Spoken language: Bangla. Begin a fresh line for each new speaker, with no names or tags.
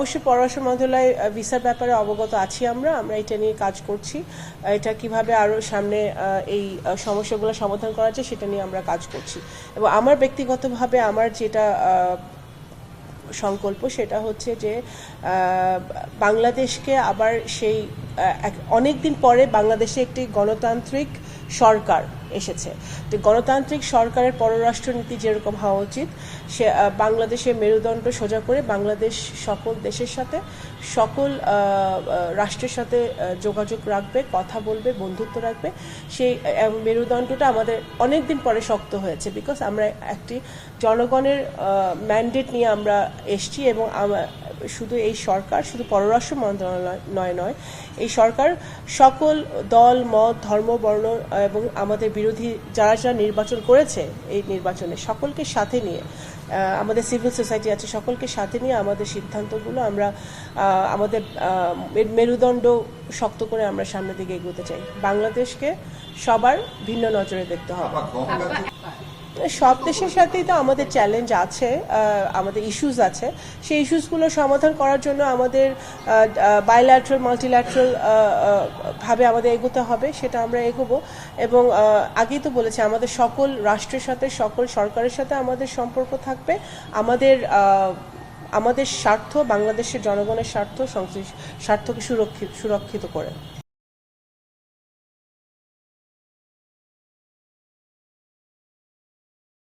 অবশ্যই পররাষ্ট্র মন্ত্রণালয় ভিসার ব্যাপারে অবগত আছি। আমরা এটা নিয়ে কাজ করছি। এটা কিভাবে আরও সামনে এই সমস্যাগুলো সমাধান করা যায় সেটা নিয়ে আমরা কাজ করছি। এবং আমার ব্যক্তিগতভাবে আমার যেটা সংকল্প সেটা হচ্ছে যে বাংলাদেশকে আবার সেই অনেক দিন পরে বাংলাদেশে একটি গণতান্ত্রিক সরকার এসেছে। তো গণতান্ত্রিক সরকারের পররাষ্ট্রনীতি যেরকম হওয়া উচিত, সে বাংলাদেশের মেরুদণ্ড সোজা করে বাংলাদেশ সকল দেশের সাথে সকল রাষ্ট্রের সাথে যোগাযোগ রাখবে, কথা বলবে, বন্ধুত্ব রাখবে। সেই মেরুদণ্ডটা আমাদের অনেক দিন পরে শক্ত হয়েছে, বিকজ আমরা একটি জনগণের ম্যান্ডেট নিয়ে আমরা এসছি। এবং শুধু এই সরকার শুধু পররাষ্ট্র মন্ত্রণালয় নয়, এই সরকার সকল দল, মত, ধর্ম, বর্ণ এবং আমাদের বিরোধী যারা নির্বাচন করেছে, এই নির্বাচনে সকলকে সাথে নিয়ে, আমাদের সিভিল সোসাইটি আছে, সকলকে সাথে নিয়ে আমাদের সিদ্ধান্তগুলো আমরা আমাদের মেরুদণ্ড শক্ত করে আমরা সামনের দিকে এগোতে চাই। বাংলাদেশকে সবার ভিন্ন নজরে দেখতে হবে। সব দেশের সাথেই তো আমাদের চ্যালেঞ্জ আছে, আমাদের ইস্যুস আছে। সেই ইস্যুসগুলো সমাধান করার জন্য আমাদের বাইল্যাটারাল, মাল্টিল্যাটারাল ভাবে আমাদের এগোতে হবে, সেটা আমরা এগোবো। এবং আগেই তো বলেছি, আমাদের সকল রাষ্ট্রের সাথে, সকল সরকারের সাথে আমাদের সম্পর্ক থাকবে। আমাদের স্বার্থ, বাংলাদেশের জনগণের স্বার্থকে সুরক্ষিত করে।